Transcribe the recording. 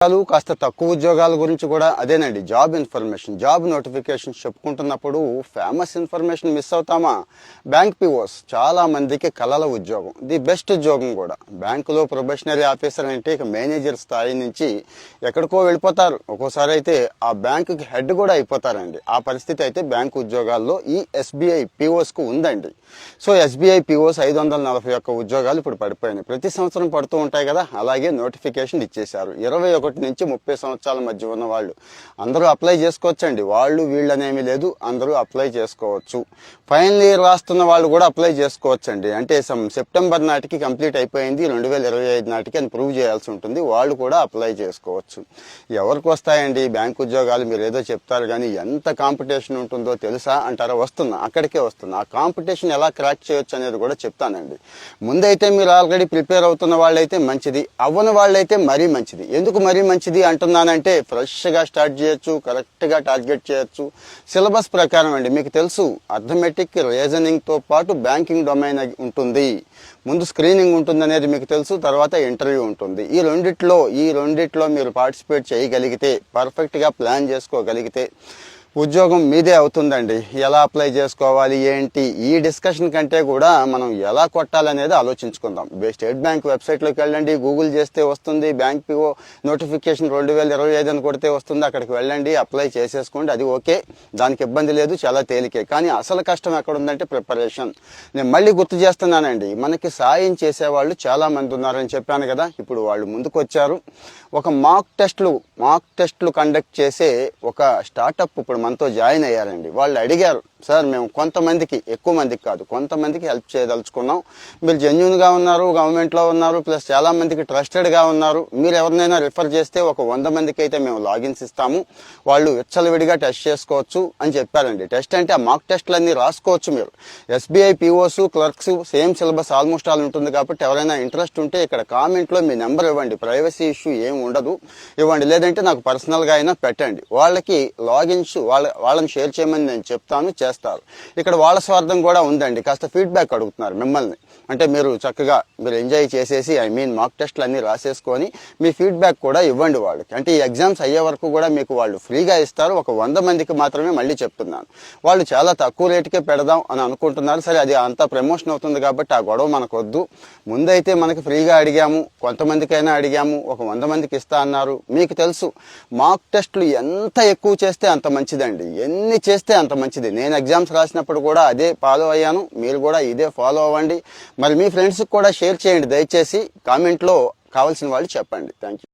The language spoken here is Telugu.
కాస్త తక్కువ ఉద్యోగాల గురించి కూడా అదేనండి, జాబ్ ఇన్ఫర్మేషన్, జాబ్ నోటిఫికేషన్ చెప్పుకుంటున్నప్పుడు ఫేమస్ ఇన్ఫర్మేషన్ మిస్ అవుతామా? బ్యాంక్ పిఓస్ చాలా మందికి కలల ఉద్యోగం, ది బెస్ట్ ఉద్యోగం కూడా. బ్యాంకులో ప్రొబేషనరీ ఆఫీసర్ అంటే ఇక మేనేజర్ స్థాయి నుంచి ఎక్కడికో వెళ్ళిపోతారు. ఒక్కోసారి అయితే ఆ బ్యాంకుకి హెడ్ కూడా అయిపోతారండి. ఆ పరిస్థితి అయితే బ్యాంకు ఉద్యోగాల్లో ఈ ఎస్బీఐ పిఓస్కు ఉందండి. సో ఎస్బీఐ పిఓస్ 541 ఉద్యోగాలు ఇప్పుడు పడిపోయినాయి. ప్రతి సంవత్సరం పడుతూ ఉంటాయి కదా, అలాగే నోటిఫికేషన్ ఇచ్చేశారు. 21 నుంచి 30 సంవత్సరాల మధ్య ఉన్న వాళ్ళు అందరూ అప్లై చేసుకోవచ్చండి. వాళ్ళు వీళ్ళనేమీ లేదు, అందరూ అప్లై చేసుకోవచ్చు. ఫైనల్ ఇయర్ రాస్తున్న వాళ్ళు కూడా అప్లై చేసుకోవచ్చండి. అంటే సెప్టెంబర్ నాటికి కంప్లీట్ అయిపోయింది, 2025 నాటికి అని ప్రూవ్ చేయాల్సి ఉంటుంది. వాళ్ళు కూడా అప్లై చేసుకోవచ్చు. ఎవరికి వస్తాయండి బ్యాంక్ ఉద్యోగాలు? మీరు ఏదో చెప్తారు కానీ ఎంత కాంపిటీషన్ ఉంటుందో తెలుసా అంటారా? అక్కడికే వస్తున్నా. ఆ కాంపిటీషన్ ఎలా క్రాక్ చేయొచ్చు అనేది కూడా చెప్తానండి. ముందైతే మీరు ఆల్రెడీ ప్రిపేర్ అవుతున్న వాళ్ళైతే మంచిది, అవ్వని వాళ్ళైతే మరీ మంచిది. ఎందుకు మరీ మంచిది అంటున్నానంటే, ఫ్రెష్గా స్టార్ట్ చేయొచ్చు, కరెక్ట్గా టార్గెట్ చేయొచ్చు. సిలబస్ ప్రకారం అండి, మీకు తెలుసు అర్థమెటిక్, రీజనింగ్తో పాటు బ్యాంకింగ్ డొమైన్ ఉంటుంది. ముందు స్క్రీనింగ్ ఉంటుంది అనేది మీకు తెలుసు, తర్వాత ఇంటర్వ్యూ ఉంటుంది. ఈ రెండిట్లో మీరు పార్టిసిపేట్ చేయగలిగితే, పర్ఫెక్ట్గా ప్లాన్ చేసుకోగలిగితే ఉద్యోగం మీదే అవుతుందండి. ఎలా అప్లై చేసుకోవాలి ఏంటి, ఈ డిస్కషన్ కంటే కూడా మనం ఎలా కొట్టాలనేది ఆలోచించుకుందాం. స్టేట్ బ్యాంక్ వెబ్సైట్లోకి వెళ్ళండి, గూగుల్ చేస్తే వస్తుంది. బ్యాంక్ పిఓ నోటిఫికేషన్ 2025 అని కొడితే వస్తుంది. అక్కడికి వెళ్ళండి, అప్లై చేసేసుకోండి. అది ఓకే, దానికి ఇబ్బంది లేదు, చాలా తేలికే. కానీ అసలు కష్టం ఎక్కడ ఉందంటే ప్రిపరేషన్. నేను మళ్ళీ గుర్తు చేస్తున్నానండి, మనకి సాయం చేసేవాళ్ళు చాలా మంది ఉన్నారని చెప్పాను కదా. ఇప్పుడు వాళ్ళు ముందుకు వచ్చారు. ఒక మాక్ టెస్ట్లు కండక్ట్ చేసే ఒక స్టార్టప్ ఇప్పుడు మనతో జాయిన్ అయ్యారండి. వాళ్ళు అడిగారు, సార్ మేము కొంతమందికి, ఎక్కువ మందికి కాదు, కొంతమందికి హెల్ప్ చేయదలుచుకున్నాం. మీరు జెన్యూన్గా ఉన్నారు, గవర్నమెంట్లో ఉన్నారు, ప్లస్ చాలా మందికి ట్రస్టెడ్గా ఉన్నారు. మీరు ఎవరినైనా రిఫర్ చేస్తే ఒక 100 మందికి అయితే మేము లాగిన్స్ ఇస్తాము, వాళ్ళు విచ్చలవిడిగా టెస్ట్ చేసుకోవచ్చు అని చెప్పారండి. టెస్ట్ అంటే ఆ మాక్ టెస్ట్లన్నీ రాసుకోవచ్చు మీరు. SBI POs, clerks same syllabus almost all ఉంటుంది కాబట్టి ఎవరైనా ఇంట్రెస్ట్ ఉంటే ఇక్కడ కామెంట్లో మీ నెంబర్ ఇవ్వండి. ప్రైవసీ ఇష్యూ ఏం ఉండదు, ఇవ్వండి. లేదంటే నాకు పర్సనల్గా అయినా పెట్టండి. వాళ్ళకి లాగిన్స్ వాళ్ళని షేర్ చేయమని నేను చెప్తాను, చేస్తారు. ఇక్కడ వాళ్ళ స్వార్థం కూడా ఉందండి. కాస్త ఫీడ్బ్యాక్ అడుగుతున్నారు మిమ్మల్ని. అంటే మీరు చక్కగా మీరు ఎంజాయ్ చేసేసి, మాక్ టెస్ట్లు అన్నీ రాసేసుకొని మీ ఫీడ్బ్యాక్ కూడా ఇవ్వండి వాళ్ళకి. అంటే ఈ ఎగ్జామ్స్ అయ్యే వరకు కూడా మీకు వాళ్ళు ఫ్రీగా ఇస్తారు. ఒక 100 మందికి మాత్రమే, మళ్ళీ చెప్తున్నాను. వాళ్ళు చాలా తక్కువ రేటుకే పెడదాం అని అనుకుంటున్నారు. సరే, అది అంతా ప్రమోషన్ అవుతుంది కాబట్టి ఆ గొడవ మనకు వద్దు. ముందైతే మనకి ఫ్రీగా అడిగాము, కొంతమందికైనా అడిగాము, ఒక 100 మందికి ఇస్తా అన్నారు. మీకు తెలుసు మాక్ టెస్ట్లు ఎంత ఎక్కువ చేస్తే అంత మంచిదండి, ఎన్ని చేస్తే అంత మంచిది. నేను ఎగ్జామ్స్ రాసినప్పుడు కూడా అదే ఫాలో అయ్యాను, మీరు కూడా ఇదే ఫాలో అవ్వండి. మరి మీ ఫ్రెండ్స్కి కూడా షేర్ చేయండి దయచేసి. కామెంట్లో కావాల్సిన వాళ్ళు చెప్పండి. Thank you.